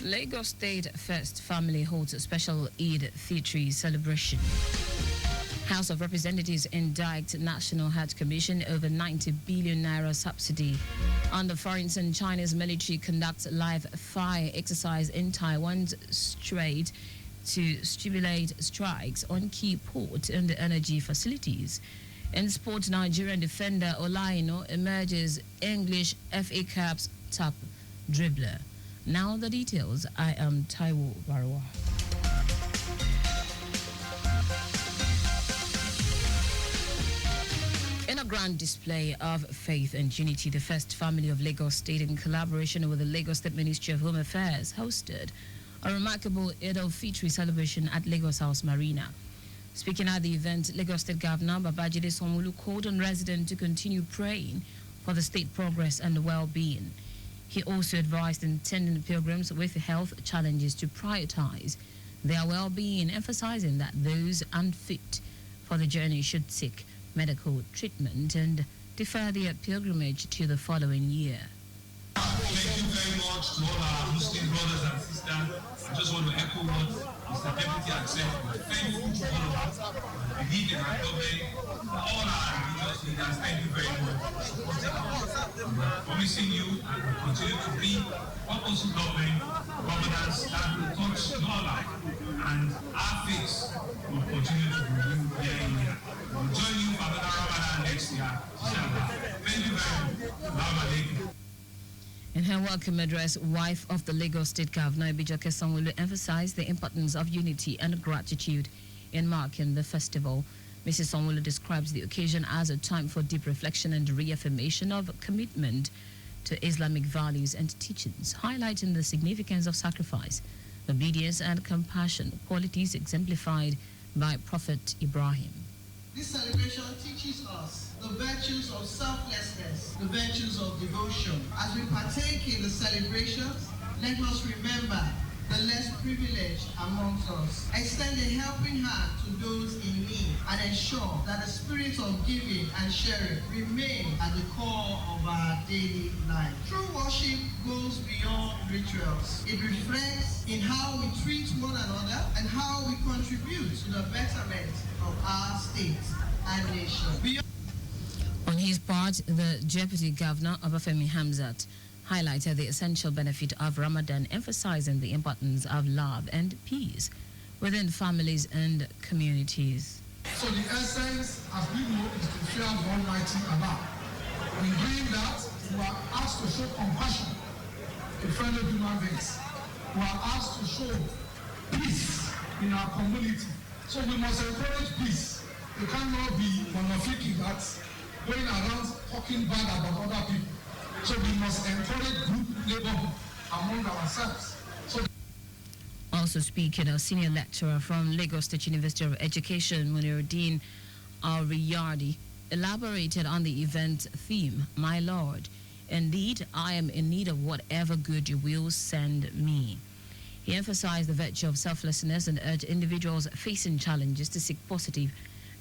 Lagos State First Family holds a special Eid Fitri celebration. House of Representatives indict National Health Commission over 90 billion naira subsidy. On the foreign and China's military conducts live fire exercise in Taiwan's Strait to stimulate strikes on key port and energy facilities. In sport, Nigerian defender Olaino emerges English FA Cup's top dribbler. Now the details. I am Taiwo Baruwa. In a grand display of faith and unity, the First Family of Lagos State, in collaboration with the Lagos State Ministry of Home Affairs, hosted a remarkable Eid al-Fitr celebration at Lagos House Marina. Speaking at the event, Lagos State Governor Babajide Sanwo-Olu called on residents to continue praying for the state progress and well-being. He also advised intending pilgrims with health challenges to prioritize their well-being, emphasizing that those unfit for the journey should seek medical treatment and defer their pilgrimage to the following year. Thank you very much to all our Muslim brothers and sisters. I just want to echo what Mr. Deputy had said. We're thankful to all of us. We believe in our government, all our religious leaders. Thank you very much for supporting us. We're promising you and we continue to be purposeful governance that will touch your life, and our faith will continue to be renewed year in year. We'll join you for another Ramadan next year. Thank you very much. Assalamu alaikum. In her welcome address, wife of the Lagos State Governor Bijoke Sanwo-Olu emphasized the importance of unity and gratitude in marking the festival. Mrs. Sanwo-Olu describes the occasion as a time for deep reflection and reaffirmation of commitment to Islamic values and teachings, highlighting the significance of sacrifice, obedience and compassion, qualities exemplified by Prophet Ibrahim. This celebration teaches us the virtues of selflessness, the virtues of devotion. As we partake in the celebrations, let us remember the less privileged amongst us. Extend a helping hand to those in need and ensure that the spirit of giving and sharing remain at the core of our daily life. True worship goes beyond rituals. It reflects in how we treat one another and how we contribute to the betterment of our state and nation. On his part, the Deputy Governor Obafemi Hamzat highlighted the essential benefit of Ramadan, emphasizing the importance of love and peace within families and communities. So the essence, as we know, is to fear the Almighty Allah. In doing that, we are asked to show compassion to fellow human beings. We are asked to show peace in our community. So we must encourage peace. We cannot be monofiki that going around talking bad about other people. So we must encourage group labor among ourselves. Also speaking, a senior lecturer from Lagos State University of Education, Muniruddin Al-Riyadi, elaborated on the event theme, My Lord, indeed, I am in need of whatever good you will send me. He emphasized the virtue of selflessness and urged individuals facing challenges to seek positive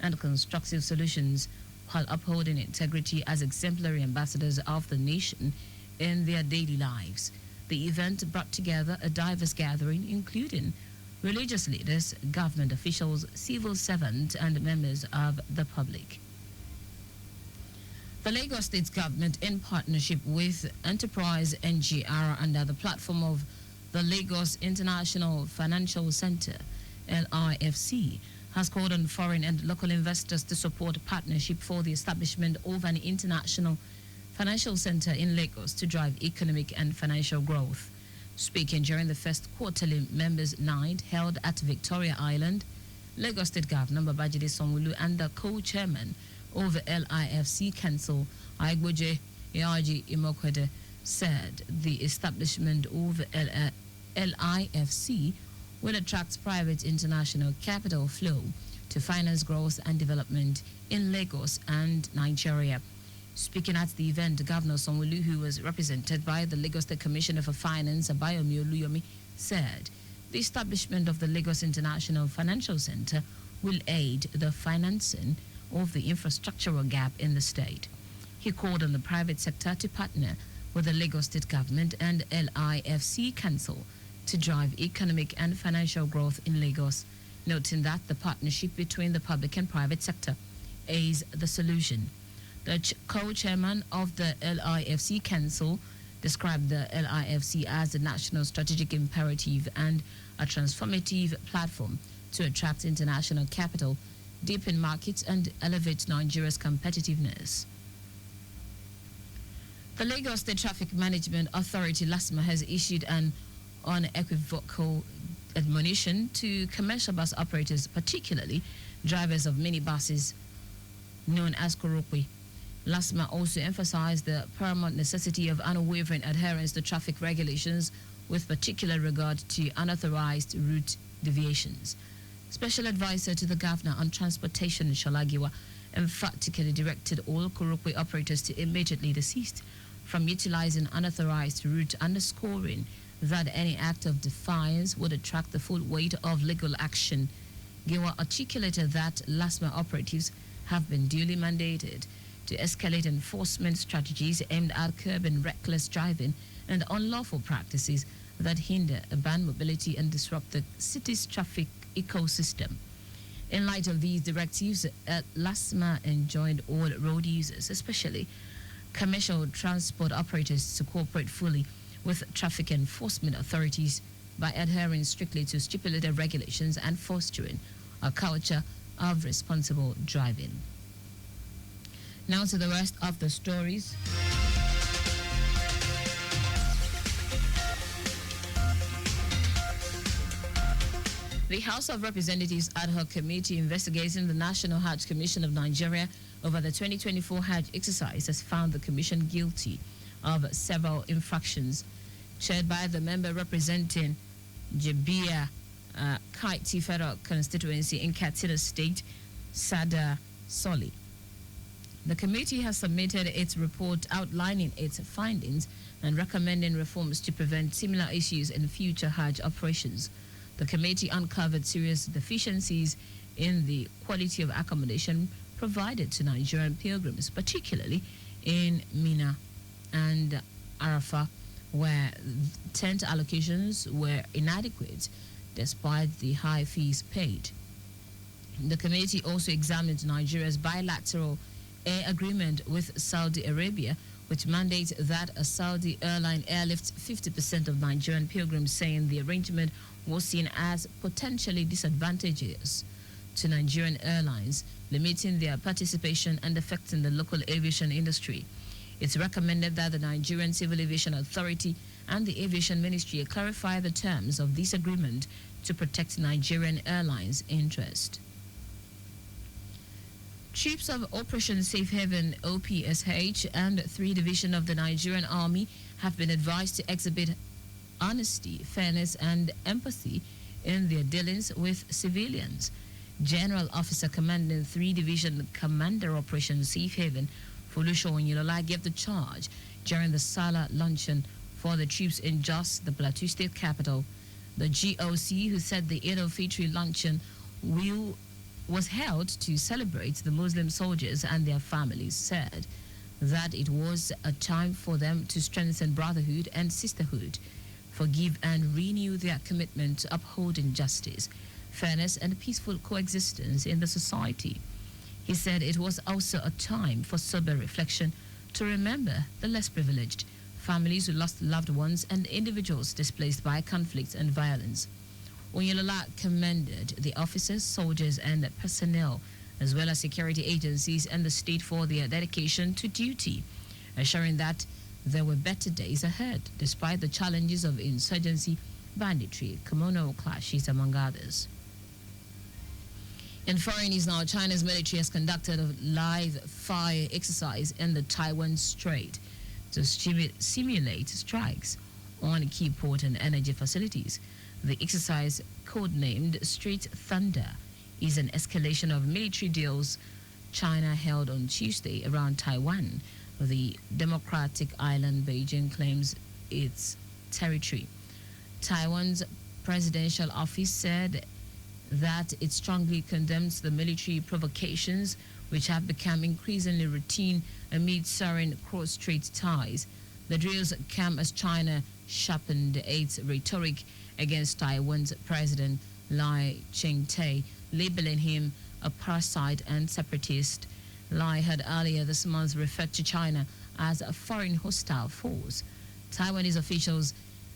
and constructive solutions while upholding integrity as exemplary ambassadors of the nation in their daily lives. The event brought together a diverse gathering, including religious leaders, government officials, civil servants, and members of the public. The Lagos State government, in partnership with Enterprise NGR under the platform of the Lagos International Financial Center, LIFC, has called on foreign and local investors to support a partnership for the establishment of an international financial center in Lagos to drive economic and financial growth. Speaking during the first quarterly members' night held at Victoria Island, Lagos State Governor Babajide Sanwo-Olu and the co-chairman of the LIFC Council, Aigboje Yaji Imokwede, said the establishment of LIFC will attract private international capital flow to finance growth and development in Lagos and Nigeria. Speaking at the event, Governor Sanwo-Olu, who was represented by the Lagos State Commissioner for Finance, Abayomi Oluyomi, said the establishment of the Lagos International Financial Center will aid the financing of the infrastructural gap in the state. He called on the private sector to partner with the Lagos State government and LIFC Council to drive economic and financial growth in Lagos, noting that the partnership between the public and private sector is the solution. The co-chairman of the LIFC Council described the LIFC as a national strategic imperative and a transformative platform to attract international capital, deepen markets, and elevate Nigeria's competitiveness. The Lagos State Traffic Management Authority, LASMA, has issued an unequivocal admonition to commercial bus operators, particularly drivers of minibuses known as Korokwe. LASMA also emphasized the paramount necessity of unwavering adherence to traffic regulations with particular regard to unauthorized route deviations. Special Advisor to the Governor on Transportation, Shalagiwa, emphatically directed all Korokwe operators to immediately desist from utilizing unauthorized route, underscoring that any act of defiance would attract the full weight of legal action. Giwa articulated that LASMA operatives have been duly mandated to escalate enforcement strategies aimed at curbing reckless driving and unlawful practices that hinder urban mobility and disrupt the city's traffic ecosystem. In light of these directives, LASMA enjoined all road users, especially commercial transport operators, to cooperate fully with traffic enforcement authorities by adhering strictly to stipulated regulations and fostering a culture of responsible driving. Now to the rest of the stories. The House of Representatives Ad Hoc Committee investigating the National Hajj Commission of Nigeria over the 2024 Hajj exercise has found the commission guilty of several infractions. Chaired by the member representing Jabia Kaiti Federal Constituency in Katsina State, Sada Soli. The committee has submitted its report outlining its findings and recommending reforms to prevent similar issues in future Hajj operations. The committee uncovered serious deficiencies in the quality of accommodation provided to Nigerian pilgrims, particularly in Mina and Arafah, where tent allocations were inadequate despite the high fees paid. The committee also examined Nigeria's bilateral air agreement with Saudi Arabia, which mandates that a Saudi airline airlifts 50% of Nigerian pilgrims, saying the arrangement was seen as potentially disadvantageous to Nigerian airlines, limiting their participation and affecting the local aviation industry. It's recommended that the Nigerian Civil Aviation Authority and the Aviation Ministry clarify the terms of this agreement to protect Nigerian airlines' interest. Troops of Operation Safe Haven OPSH and 3 Division of the Nigerian Army have been advised to exhibit honesty, fairness, and empathy in their dealings with civilians. General Officer Commanding 3 Division Commander Operation Safe Haven, Folusho Onyilola, gave the charge during the Sala luncheon for the troops in Jos, the Plateau State capital. The GOC, who said the Eid al-Fitr luncheon was held to celebrate the Muslim soldiers and their families, said that it was a time for them to strengthen brotherhood and sisterhood, forgive and renew their commitment to upholding justice, fairness, and peaceful coexistence in the society. He said it was also a time for sober reflection to remember the less privileged, families who lost loved ones, and individuals displaced by conflict and violence. Onyelola commended the officers, soldiers, and personnel, as well as security agencies and the state for their dedication to duty, assuring that there were better days ahead, despite the challenges of insurgency, banditry, communal clashes, among others. In foreign news now, China's military has conducted a live fire exercise in the Taiwan Strait to simulate strikes on key port and energy facilities. The exercise, codenamed Strait Thunder, is an escalation of military deals China held on Tuesday around Taiwan, the democratic island Beijing claims its territory. Taiwan's presidential office said that it strongly condemns the military provocations, which have become increasingly routine amid soaring cross-strait ties. The drills come as China sharpened its rhetoric against Taiwan's President Lai Ching-te, labeling him a parasite and separatist. Lai had earlier this month referred to China as a foreign hostile force. Taiwanese officials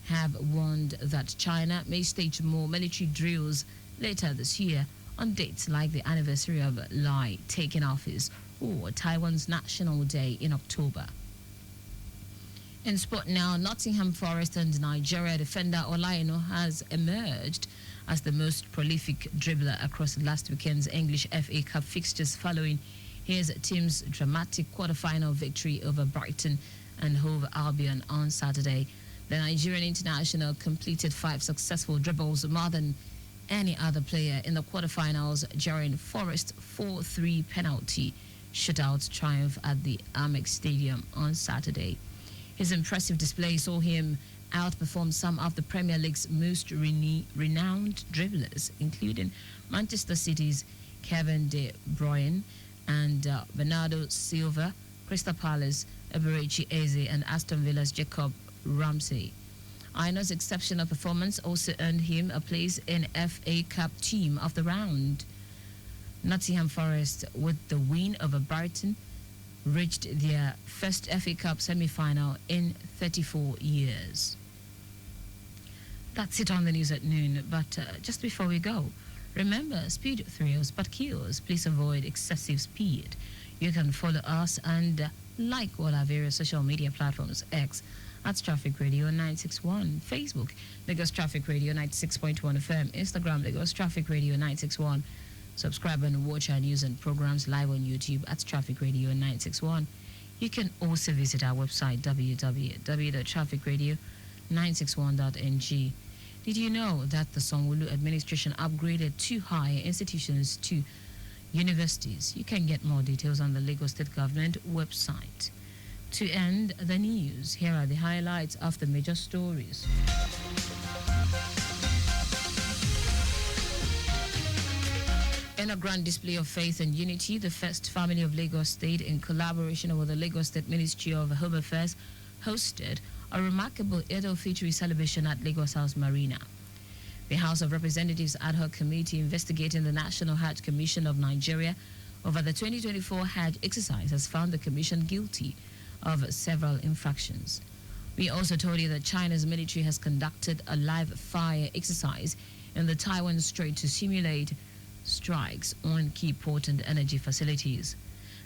have warned that China may stage more military drills later this year on dates like the anniversary of Lai taking office or Taiwan's National Day in October. In sport now, Nottingham Forest and Nigeria defender Olaino has emerged as the most prolific dribbler across last weekend's English FA Cup fixtures following his team's dramatic quarter-final victory over Brighton and Hove Albion on Saturday. The Nigerian international completed 5 successful dribbles, more than any other player in the quarterfinals during Forest's 4-3 penalty shootout triumph at the Amex Stadium on Saturday. His impressive display saw him outperform some of the Premier League's most renowned dribblers, including Manchester City's Kevin De Bruyne and Bernardo Silva, Crystal Palace, Eberechi Eze, and Aston Villa's Jacob Ramsey. Aino's exceptional performance also earned him a place in FA Cup Team of the Round. Nottingham Forest, with the win over Brighton, reached their first FA Cup semi-final in 34 years. That's it on the news at noon, but just before we go, remember, speed thrills but kills. Please avoid excessive speed. You can follow us and like all our various social media platforms: X at Traffic Radio 961, Facebook Lagos Traffic Radio 96.1 FM, Instagram Lagos Traffic Radio 961. Subscribe and watch our news and programs live on YouTube at Traffic Radio 961. You can also visit our website www.trafficradio961.ng. Did you know that the Sanwo-Olu administration upgraded 2 higher institutions to universities? You can get more details on the Lagos State Government website. To end the news, here are the highlights of the major stories. In a grand display of faith and unity, the First Family of Lagos State, in collaboration with the Lagos State Ministry of Home Affairs, hosted a remarkable Eid al-Fitr celebration at Lagos House Marina. The House of Representatives Ad Hoc Committee investigating the National Hajj Commission of Nigeria over the 2024 Hajj exercise has found the commission guilty of several infractions. We also told you that China's military has conducted a live fire exercise in the Taiwan Strait to simulate strikes on key port and energy facilities.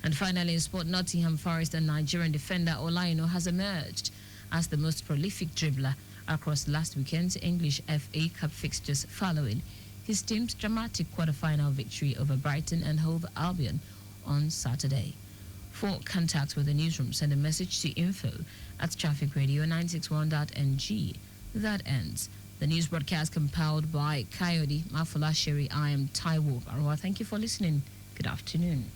And finally, in sport, Nottingham Forest and Nigerian defender Olaino has emerged as the most prolific dribbler across last weekend's English FA Cup fixtures following his team's dramatic quarter-final victory over Brighton and Hove Albion on Saturday. For contact with the newsroom, send a message to info@trafficradio961.ng. That ends the news broadcast compiled by Coyote Mafulashiri. I am Taiwo Baruwa. Thank you for listening. Good afternoon.